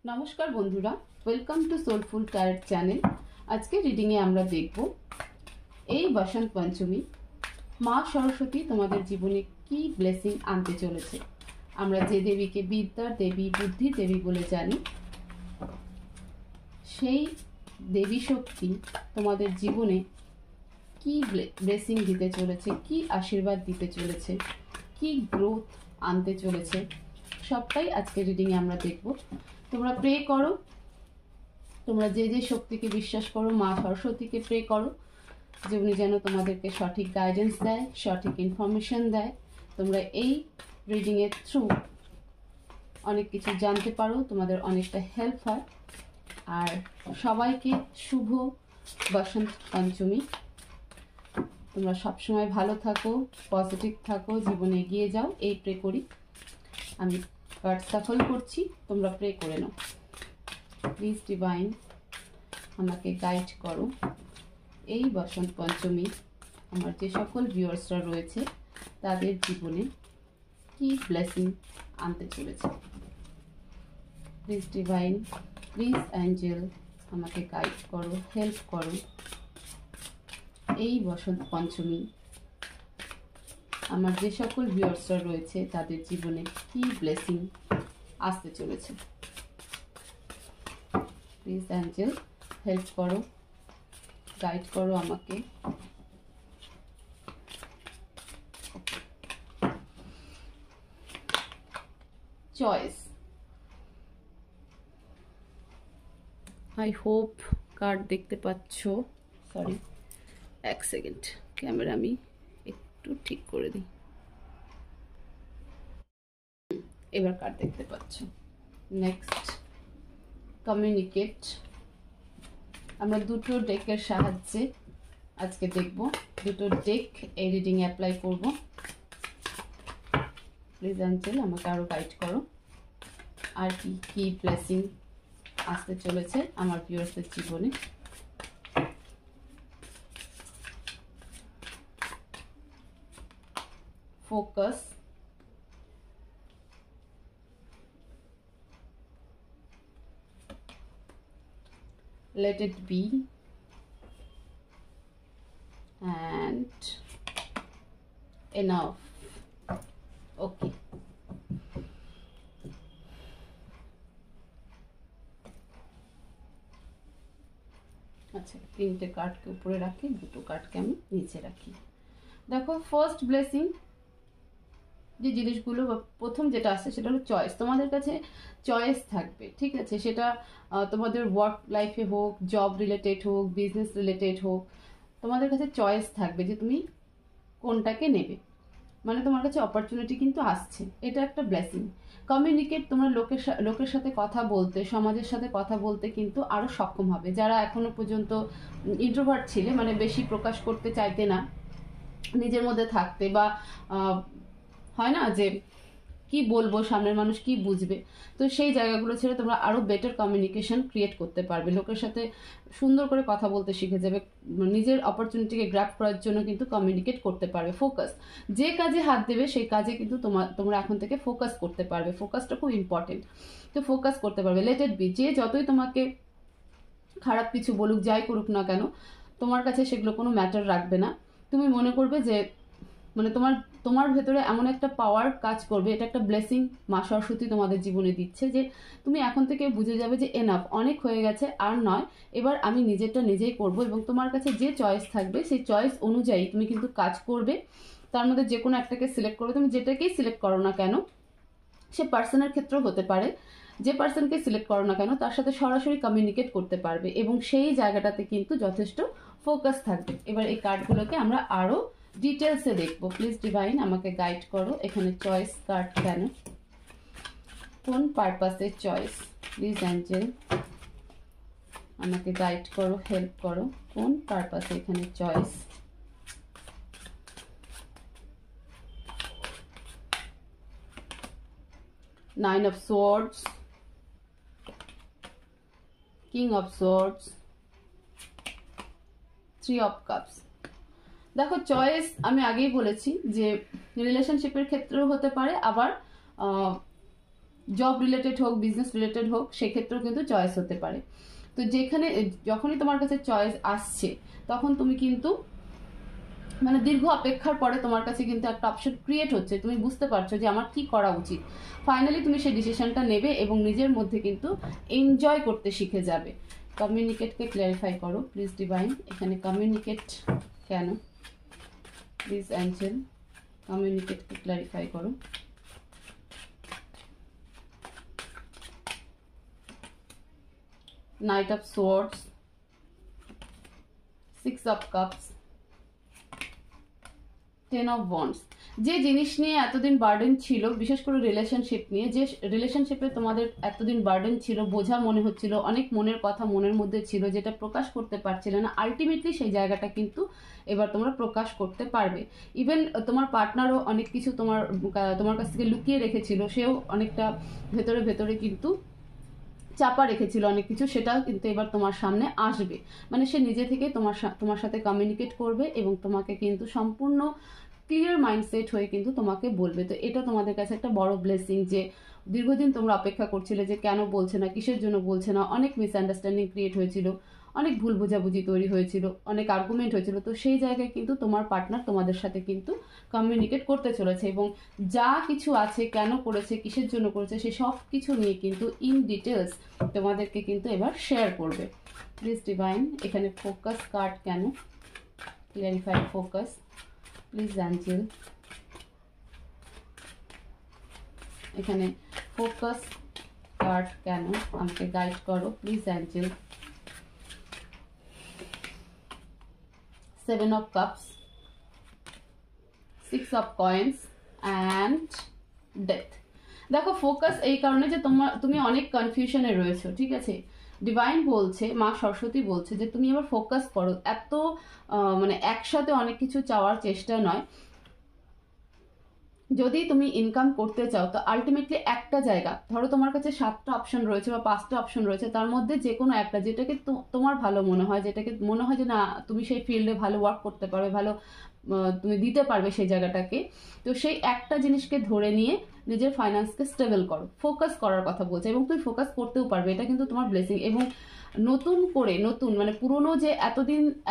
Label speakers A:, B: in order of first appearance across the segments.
A: नमस्कार बंधुरा welcome to soulful tarot channel. आज के रिडिंगे आमरा देखबो এই বসন্ত পঞ্চমী মা সরস্বতী তোমাদের জীবনে কি ব্লেসিং আনতে চলেছে। আমরা যে দেবীকে বিদ্যার দেবী বুদ্ধির দেবী বলে জানি, সেই দেবী শক্তি তোমাদের জীবনে কি ব্লেসিং দিতে চলেছে, কি আশীর্বাদ দিতে চলেছে, কি গ্রোথ আনতে চলেছে, সবটাই আজকে রিডিংয়ে আমরা দেখব। তোমরা প্রে করো, তোমরা যে যে শক্তিকে বিশ্বাস করো মা সরস্বতীকে প্রে করো যে উনি যেন তোমাদেরকে সঠিক গাইডেন্স দেয়, সঠিক ইনফরমেশন দেয়। তোমরা এই রিডিংয়ের থ্রু অনেক কিছু জানতে পারো, তোমাদের অনেকটা হেল্প হয়। আর সবাইকে শুভ বসন্ত পঞ্চমী। তোমরা সবসময় ভালো থাকো, পজিটিভ থাকো, জীবনে এগিয়ে যাও, এই প্রে করি। আমি কার্ড সাফল করছি, তোমরা প্রে করে নাও। প্লিজ ডিভাইন আমাকে গাইড করো এই বসন্ত পঞ্চমী আমার যে সকল ভিউয়ার্সরা রয়েছে তাদের জীবনে কি ব্লেসিং আনতে চলেছে। প্লিজ ডিভাইন, প্লিজ অ্যাঞ্জেল আমাকে গাইড করো, হেল্প করো এই বসন্ত পঞ্চমী আমার যে সকল ভিউয়ার্সরা রয়েছে তাদের জীবনে কি ব্লেসিং আসতে চলেছে। প্লিজ অ্যাঞ্জেল হেল্প করো, গাইড করো আমাকে। চয়েস, আই হোপ কার্ড দেখতে পাচ্ছ। সরি, এক সেকেন্ড, ক্যামেরা আমি একটু ঠিক করে দিই। এবার কার্ড দেখতে পাচ্ছ। Next, communicate. আমরা দুটো ডেকের সাহায্যে আজকে দেখব, দুটো ডেক এই রিডিং অ্যাপ্লাই করব। প্লিজ অ্যাঞ্জেল আমাকে আরও গাইড করো, আর কি কি ব্লেসিং আসতে চলেছে আমার ভিউয়ার্সদের জীবনে। Focus, let it be, and enough. Okay, আচ্ছা, তিনটে কার্ডকে উপরে রাখি, দুটো কার্ডকে আমি নিচে রাখি। দেখো, ফার্স্ট ব্লেসিং যে জিনিসগুলো প্রথম যেটা আসছে সেটা হলো চয়েস। তোমাদের কাছে চয়েস থাকবে, ঠিক আছে? সেটা তোমাদের ওয়ার্ক লাইফে হোক, জব রিলেটেড হোক, বিজনেস রিলেটেড হোক, তোমাদের কাছে চয়েস থাকবে যে তুমি কোনটাকে নেবে। মানে তোমার কাছে অপরচুনিটি কিন্তু আসছে, এটা একটা ব্লেসিং। কমিউনিকেট, তোমরা লোকের সাথে কথা বলতে, সমাজের সাথে কথা বলতে কিন্তু আরও সক্ষম হবে। যারা এখনো পর্যন্ত ইন্ট্রোভার্ট ছিলে, মানে বেশি প্রকাশ করতে চাইতে না, নিজের মধ্যে থাকতে, বা হয় না যে কি বলবো, সামনের মানুষ কি বুঝবে, তো সেই জায়গাগুলো ছেড়ে তোমরা আরো বেটার কমিউনিকেশন ক্রিয়েট করতে পারবে। লোকের সাথে সুন্দর করে কথা বলতে শিখে যাবে, নিজের অপরচুনিটিকে গ্র্যাব করার জন্য কিন্তু কমিউনিকেট করতে পারবে। ফোকাস, যে কাজে হাত দেবে সেই কাজে কিন্তু তোমরা এখন থেকে ফোকাস করতে পারবে। ফোকাসটা খুব ইম্পর্টেন্ট, তো ফোকাস করতে পারবে। লেট ইট বি, যে যতই তোমাকে খারাপ কিছু বলুক, যাই করুক না কেন, তোমার কাছে সেগুলো কোনো ম্যাটার রাখবে না। তুমি মনে করবে যে মানে তোমার ভেতরে এমন একটা পাওয়ার কাজ করবে, এটা একটা ব্লেসিং মা সরস্বতী তোমাদের জীবনে দিচ্ছে, যে তুমি এখন থেকে বুঝে যাবে যে এনাফ, অনেক হয়ে গেছে, আর নয়, এবার আমি নিজেরটা নিজেই করব। এবং তোমার কাছে যে চয়েস থাকবে সেই চয়েস অনুযায়ী তুমি কিন্তু কাজ করবে। তার মধ্যে যে কোনো একটাকে সিলেক্ট করবে। তুমি যেটাকেই সিলেক্ট করো না কেন, সে পার্সনের ক্ষেত্রেও হতে পারে, যে পার্সনকে সিলেক্ট করো না কেন তার সাথে সরাসরি কমিউনিকেট করতে পারবে, এবং সেই জায়গাটাতে কিন্তু যথেষ্ট ফোকাস থাকবে। এবার এই কার্ডগুলোকে আমরা আরও ডিটেলসে দেখবো। প্লিজ ডিভাইন আমাকে গাইড করো, এখানে চয়েস কার্ড কেন, কোন পারপাসে চয়েস। প্লিজ অ্যাঞ্জেল আমাকে গাইড করো, হেল্প করো, কোন পারপাসে এখানে choice. Nine of swords, king of swords, three of cups. দেখো, চয়েস আমি আগেই বলেছি যে রিলেশনশিপের ক্ষেত্রেও হতে পারে, আবার জব রিলেটেড হোক, বিজনেস রিলেটেড হোক, সেক্ষেত্রেও কিন্তু চয়েস হতে পারে। তো যেখানে যখনই তোমার কাছে চয়েস আসছে তখন তুমি কিন্তু মানে দীর্ঘ অপেক্ষার পরে তোমার কাছে কিন্তু একটা অপশন ক্রিয়েট হচ্ছে, তুমি বুঝতে পারছো যে আমার কি করা উচিত। ফাইনালি তুমি সেই ডিসিশনটা নেবে এবং নিজের মধ্যে কিন্তু এনজয় করতে শিখে যাবে। কমিউনিকেটকে ক্ল্যারিফাই করো প্লিজ ডিভাইন। এখানে কমিউনিকেট কেন, প্লিজ অ্যাঞ্জেল কমিউনিকেটকে ক্ল্যারিফাই করো। Night of swords, 6 of cups, 10 of wands. যে জিনিস নিয়ে এতদিন বার্ডেন ছিল, বিশেষ করে রিলেশনশিপ নিয়ে, যে রিলেশনশিপে তোমাদের এতদিন বার্ডেন ছিল, বোঝা মনে হচ্ছিল, অনেক মনের কথা মনের মধ্যে ছিল যেটা প্রকাশ করতে পারছিলে না, আলটিমেটলি সেই জায়গাটা কিন্তু এবার তোমরা প্রকাশ করতে পারবে। ইভেন তোমার পার্টনারও অনেক কিছু তোমার কাছ থেকে লুকিয়ে রেখেছিল, সেও অনেকটা ভেতরে ভেতরে কিন্তু চাপা রেখেছিল অনেক কিছু, সেটাও কিন্তু এবার তোমার সামনে আসবে। মানে সে নিজে থেকে তোমার সাথে কমিউনিকেট করবে এবং তোমাকে কিন্তু সম্পূর্ণ ক্লিয়ার মাইন্ডসেট হয়ে কিন্তু তোমাকে বলবে। তো এটা তোমাদের কাছে একটা বড় ব্লেসিং, যে দীর্ঘদিন তোমরা অপেক্ষা করছিলে যে কেন বলছে না, কিসের জন্য বলছে না, অনেক মিসআন্ডারস্ট্যান্ডিং ক্রিয়েট হয়েছিল, অনেক ভুল বোঝাবুঝি তৈরি হয়েছিল, অনেক আর্গুমেন্ট হয়েছিল। তো সেই জায়গায় কিন্তু তোমার পার্টনার তোমাদের সাথে কিন্তু কমিউনিকেট করতে চলেছে এবং যা কিছু আছে, কেন করেছে, কিসের জন্য করেছে, সে সব কিছু নিয়ে কিন্তু ইন ডিটেলস তোমাদেরকে কিন্তু এবার শেয়ার করবে। প্লিজ ডিভাইন এখানে ফোকাস কার্ড কেন, ক্ল্যারিফাই ফোকাস প্লিজ অ্যাঞ্জেল। এখানে ফোকাস কার্ড কেন আমাকে গাইড করো please Angel. 7 of cups, 6 of coins and death। দেখো ফোকাস এই কারণে যে তুমি অনেক কনফিউশনে রয়েছো, ঠিক আছে। ডিভাইন বলছে, মা সরস্বতী বলছে যে তুমি এবার ফোকাস করো। এত মানে একসাথে অনেক কিছু চাওয়ার চেষ্টা নয়। যদি তুমি ইনকাম করতে চাও তো আলটিমেটলি একটা জায়গা, ধরো তোমার কাছে 7টা অপশন রয়েছে বা 5টা অপশন রয়েছে, তার মধ্যে যে কোনো একটা যেটাকে তোমার ভালো মনে হয়, যেটাকে মনে হয় যে না তুমি সেই ফিল্ডে ভালো ওয়ার্ক করতে পারবে, ভালো তুমি দিতে পারবে সেই জায়গাটাকে, তো সেই একটা জিনিসকে ধরে নিয়ে নিজের ফাইন্যান্সকে স্টেবল করো। ফোকাস করার কথা বলছে এবং তুমি ফোকাস করতেও পারবে, এটা কিন্তু তোমার ব্লেসিং। এবং নতুন মানে পুরনো যে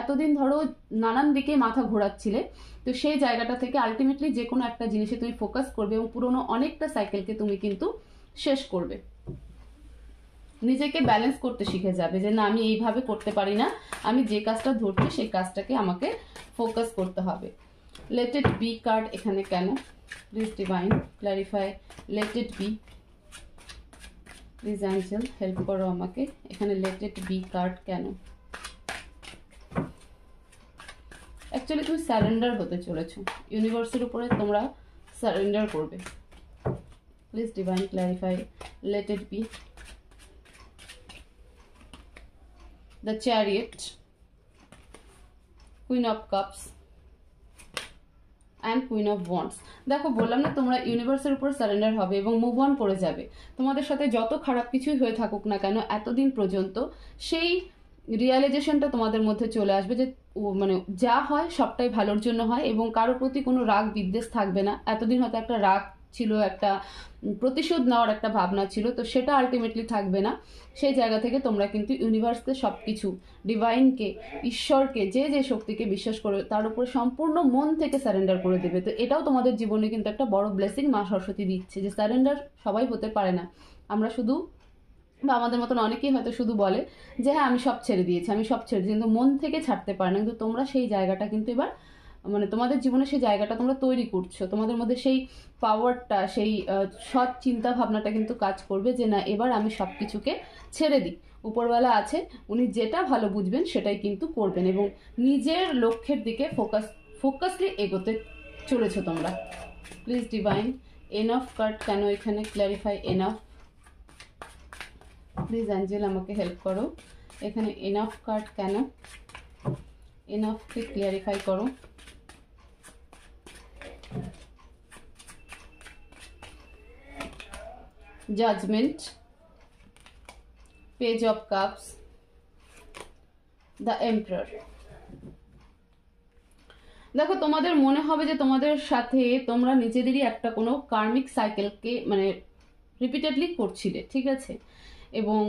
A: এতদিন ধরো নানান দিকে মাথা ঘোরাচ্ছিলে, তো সেই জায়গাটা থেকে আলটিমেটলি যে কোনো একটা জিনিসে তুমি ফোকাস করবে এবং পুরনো অনেকটা সাইকেলকে তুমি কিন্তু শেষ করবে। নিজেকে ব্যালেন্স করতে শিখে যাবে যে না আমি এইভাবে করতে পারি না, আমি যে কাজটা ধরছি সেই কাজটাকে আমাকে ফোকাস করতে হবে। লেট ইট বি কার্ড এখানে কেন, please divine clarify let it be. Please Angel help করো আমাকে, এখানে লেট ইট বি কার্ড কেন। অ্যাকচুয়ালি তুমি সারেন্ডার হতে চলেছো, ইউনিভার্সের উপরে তোমরা সারেন্ডার করবে। Please divine clarify let it be. The chariot, queen of cups and queen of wands. দেখো বললাম না তোমরা ইউনিভার্সের উপর সারেন্ডার হবে এবং মুভ অন করে যাবে। তোমাদের সাথে যত খারাপ কিছুই হয়ে থাকুক না কেন এতদিন পর্যন্ত, সেই রিয়ালাইজেশনটা তোমাদের মধ্যে চলে আসবে যে মানে যা হয় সবটাই ভালোর জন্য হয় এবং কারোর প্রতি কোনো রাগ বিদ্বেষ থাকবে না। এতদিন হয়তো একটা রাগ ছিল, একটা প্রতিশোধ নেওয়ার একটা ভাবনা ছিল, তো সেটা আলটিমেটলি থাকবে না। সেই জায়গা থেকে তোমরা কিন্তু ইউনিভার্সকে সব কিছু, ডিভাইনকে, ঈশ্বরকে, যে যে শক্তিকে বিশ্বাস করবে তার উপরে সম্পূর্ণ মন থেকে সারেন্ডার করে দেবে। তো এটাও তোমাদের জীবনে কিন্তু একটা বড় ব্লেসিং মা সরস্বতী দিচ্ছে, যে সারেন্ডার সবাই হতে পারে না। আমরা শুধু বা আমাদের মতন অনেকেই হয়তো শুধু বলে যে হ্যাঁ আমি সব ছেড়ে দিয়েছি, আমি সব ছেড়ে দিয়েছি, কিন্তু মন থেকে ছাড়তে পারে না। কিন্তু তোমরা সেই জায়গাটা কিন্তু এবার মানে তোমাদের জীবনে সেই জায়গাটা তোমরা তৈরি করছো, তোমাদের মধ্যে সেই পাওয়ারটা, সেই সৎ চিন্তা ভাবনাটা কিন্তু কাজ করবে যে না এবার আমি সব কিছুকে ছেড়ে দিই, উপরওয়ালা আছে, উনি যেটা ভালো বুঝবেন সেটাই কিন্তু করবেন এবং নিজের লক্ষ্যের দিকে ফোকাসলি এগোতে চলেছো তোমরা। প্লিজ ডিভাইন এনাফ কার্ড কেন এখানে, ক্ল্যারিফাই এনাফ। প্লিজ অ্যাঞ্জেল আমাকে হেল্প করো, এখানে এনাফ কার্ড কেন, এনাফকে ক্লিয়ারিফাই করো। Judgement, page of cups, the emperor. দেখো তোমাদের মনে হবে যে তোমাদের সাথে তোমরা নিজেদেরই একটা কোনো কার্মিক সাইকেলকে মানে রিপিটেডলি করছিলে, ঠিক আছে? এবং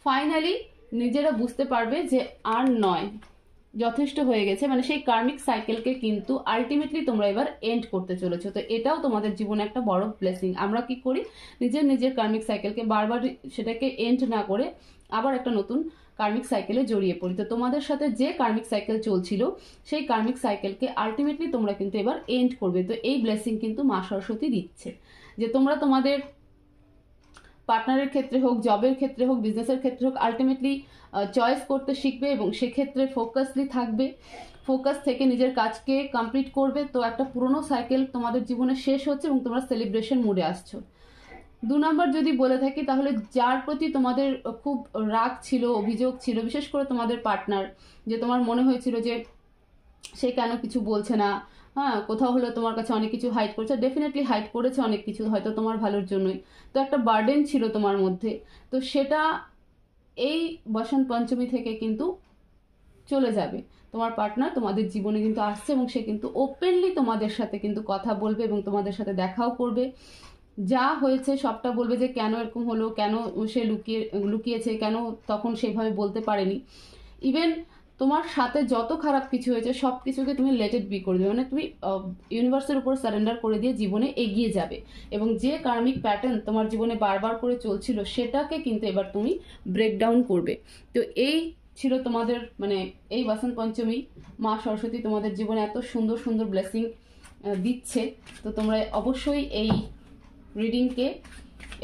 A: ফাইনালি নিজেরা বুঝতে পারবে যে আর নয়, যথেষ্ট হয়ে গেছে, মানে সেই কার্মিক সাইকেলকে কিন্তু আলটিমেটলি তোমরা এবার এন্ড করতে চলেছো। তো এটাও তোমাদের জীবনে একটা বড় ব্লেসিং। আমরা কি করি, নিজের কার্মিক সাইকেলকে বারবার সেটাকে এন্ড না করে আবার একটা নতুন কার্মিক সাইকেলে জড়িয়ে পড়ি। তো তোমাদের সাথে যে কার্মিক সাইকেল চলছিল সেই কার্মিক সাইকেলকে আলটিমেটলি তোমরা কিন্তু এবার এন্ড করবে। তো এই ব্লেসিং কিন্তু মা সরস্বতী দিচ্ছে যে তোমরা তোমাদের পার্টনারের ক্ষেত্রে হোক, জবের ক্ষেত্রে হোক, বিজনেসের ক্ষেত্রে হোক, আলটিমেটলি চয়েস করতে শিখবে এবং সেক্ষেত্রে ফোকাসলি থাকবে, ফোকাস থেকে নিজের কাজকে কমপ্লিট করবে। তো একটা পুরনো সাইকেল তোমাদের জীবনে শেষ হচ্ছে এবং তোমরা সেলিব্রেশন মুডে আসছো। 2 নম্বর যদি বলে থাকি, তাহলে যার প্রতি তোমাদের খুব রাগ ছিল, অভিযোগ ছিল, বিশেষ করে তোমাদের পার্টনার, যে তোমার মনে হয়েছিল যে সে কেন কিছু বলছে না, হ্যাঁ, কোথাও হলো তোমার কাছে অনেক কিছু হাইড করছে, ডেফিনেটলি হাইড করেছে অনেক কিছু, হয়তো তোমার ভালোর জন্যই। তো একটা বার্ডেন ছিল তোমার মধ্যে, তো সেটা এই বসন্ত পঞ্চমী থেকে কিন্তু চলে যাবে। তোমার পার্টনার তোমাদের জীবনে কিন্তু আসছে এবং সে কিন্তু ওপেনলি তোমাদের সাথে কিন্তু কথা বলবে এবং তোমাদের সাথে দেখাও করবে। যা হয়েছে সবটা বলবে, যে কেন এরকম হলো, কেন সে লুকিয়েছে, কেন তখন সেভাবে বলতে পারেনি। ইভেন তোমার সাথে যত খারাপ কিছু হয়েছে সব কিছুকে তুমি লেট ইট বি করে দেবে, মানে তুমি ইউনিভার্সের উপর সারেন্ডার করে দিয়ে জীবনে এগিয়ে যাবে। এবং যে কার্মিক প্যাটার্ন তোমার জীবনে বারবার করে চলছিল সেটাকে কিন্তু এবার তুমি ব্রেকডাউন করবে। তো এই ছিল তোমাদের, মানে এই বসন্ত পঞ্চমী মা সরস্বতী তোমাদের জীবনে এত সুন্দর সুন্দর ব্লেসিং দিচ্ছে। তো তোমরা অবশ্যই এই রিডিংকে,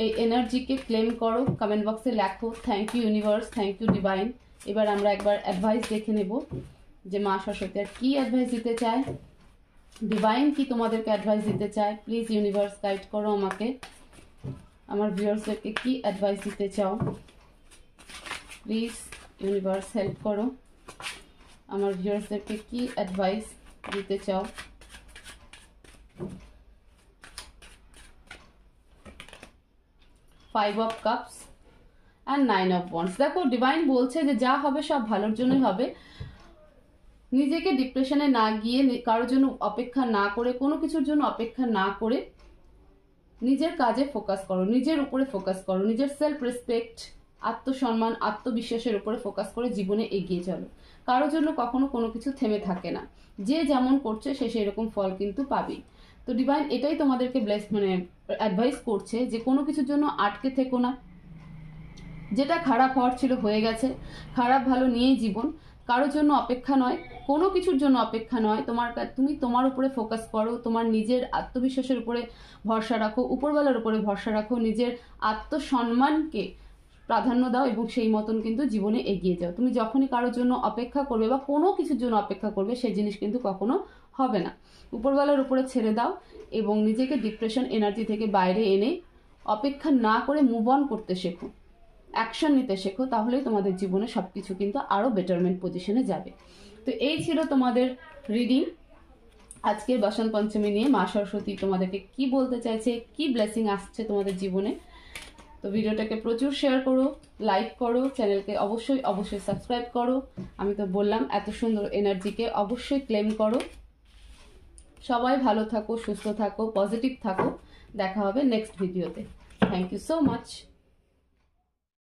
A: এই এনার্জিকে ক্লেম করো, কমেন্ট বক্সে লেখো thank you universe, thank you divine. এবার আমরা একবার অ্যাডভাইস দেখে নেব যে মা সরস্বতী আর কি অ্যাডভাইস দিতে চায়, ডিভাইন কি তোমাদেরকে অ্যাডভাইস দিতে চায়। প্লিজ ইউনিভার্স গাইড করো আমাকে, আমার ভিউয়ার্সদেরকে কি অ্যাডভাইস দিতে চাও। প্লিজ ইউনিভার্স হেল্প করো, আমার ভিউয়ার্সদেরকে কি অ্যাডভাইস দিতে চাও। Five of cups and 9 of wands. দেখো ডিভাইন বলছে যে যা হবে সব ভালোর জন্যই হবে। নিজেকে ডিপ্রেশনে না গিয়ে, কারোর জন্য অপেক্ষা না করে, কোনো কিছুর জন্য অপেক্ষা না করে নিজের কাজে ফোকাস করো, নিজের উপরে ফোকাস করো, নিজের সেলফ রেসপেক্ট, আত্মসম্মান, আত্মবিশ্বাসের উপরে ফোকাস করে জীবনে এগিয়ে চলো। কারোর জন্য কখনো কোনো কিছু থেমে থাকে না, যে যেমন করছে সে সেই রকম ফল কিন্তু পাবেই। তো ডিভাইন এটাই তোমাদেরকে মানে অ্যাডভাইস করছে যে কোনো কিছুর জন্য আটকে থেকো না, যেটা খারাপ হওয়ার ছিল হয়ে গেছে, খারাপ ভালো নিয়েই জীবন। কারোর জন্য অপেক্ষা নয়, কোনো কিছুর জন্য অপেক্ষা নয়, তুমি তোমার উপরে ফোকাস করো, তোমার নিজের আত্মবিশ্বাসের উপরে ভরসা রাখো, উপরওয়ালার উপরে ভরসা রাখো, নিজের আত্মসম্মানকে প্রাধান্য দাও এবং সেই মতন কিন্তু জীবনে এগিয়ে যাও। তুমি যখনই কারোর জন্য অপেক্ষা করবে বা কোনো কিছুর জন্য অপেক্ষা করবে সেই জিনিস কিন্তু কখনো হবে না। উপরওয়ালার উপরে ছেড়ে দাও এবং নিজেকে ডিপ্রেশন এনার্জি থেকে বাইরে এনে অপেক্ষা না করে মুভ অন করতে শেখো, অ্যাকশন নিতে শেখো, তাহলেই তোমাদের জীবনে সবকিছু কিন্তু আরো বেটারমেন্ট পজিশনে যাবে। তো এই ছিল তোমাদের রিডিং আজকের বসন্ত পঞ্চমী নিয়ে। মা সরস্বতী তোমাদেরকে কি বলতে চাইছে, কি ব্লেসিং আসছে তোমাদের জীবনে। তো ভিডিওটাকে প্রচুর শেয়ার করো, লাইক করো, চ্যানেলকে অবশ্যই সাবস্ক্রাইব করো। আমি তো বললাম এত সুন্দর এনার্জিকে অবশ্যই ক্লেম করো। সবাই ভালো থাকো, সুস্থ থাকো, পজিটিভ থাকো। দেখা হবে নেক্সট ভিডিওতে। Thank you so much.